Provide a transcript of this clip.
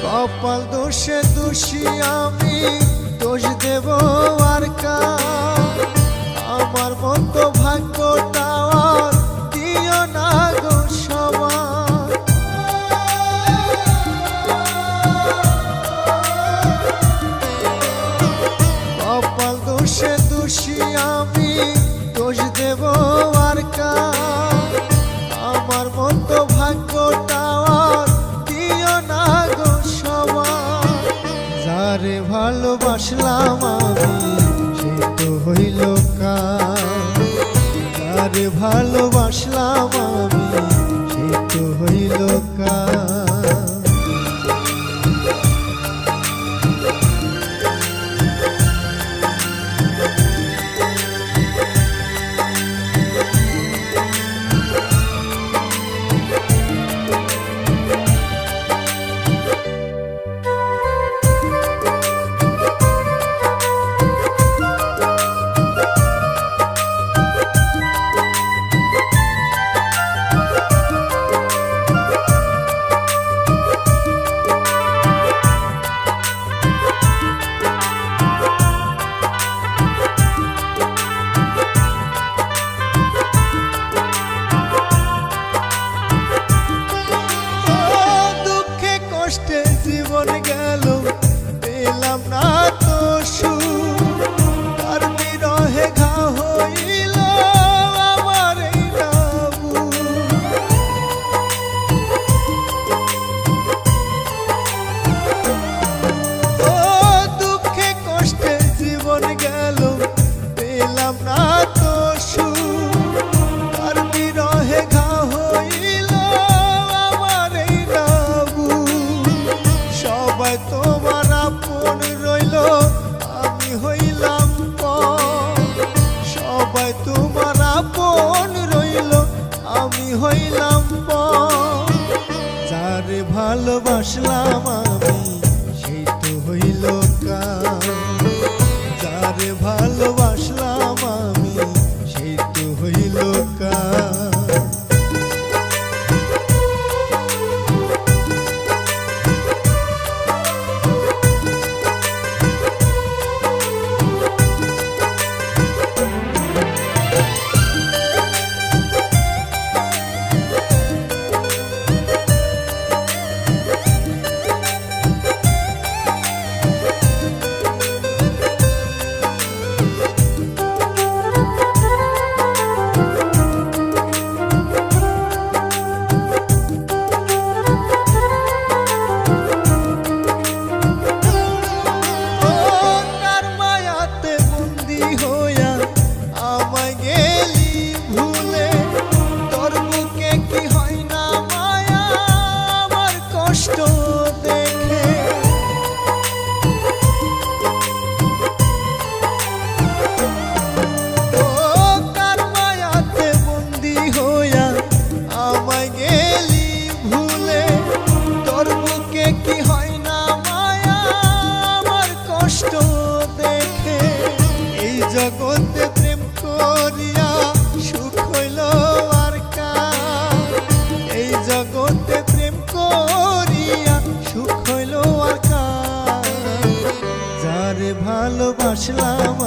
কপাল দোষে দোষী আমি, দোষ দেব আর কার? আমার মতো ভাগ্যটা আর দিও না গো সবার। কপাল দোষে দোষী আমি, দোষ দেব আর কার? আমার মতো ভাগ্যটা আর দিও না গো সবার। যারে ভালোবাসলাম আমি সে তো হইল কার। যারে ভালোবাসলাম আমি সে তো হইল কার। জীবন গেল পেলাম না তো সুখ, তার বিরহে ঘা হইল আমার এই বুক। ও দুঃখে কষ্টে জীবন গেল পেলাম না তো সুখ, তার বিরহে ঘা হইল আমার এই বুক। সবাই তোমার আপন রইল আমি হইলাম পর। সবাই তোমার আপন রইল আমি হইলাম পর। যারে ভালোবাসলাম আমি সেই তো হইল কার। যারে ভালোবাসলাম আমি সেই তো হইল কার। জগতে প্রেম করিয়া সুখ হইল আর কার? এই জগতে প্রেম করিয়া সুখ হইল আর কার? যারে ভালোবাসলাম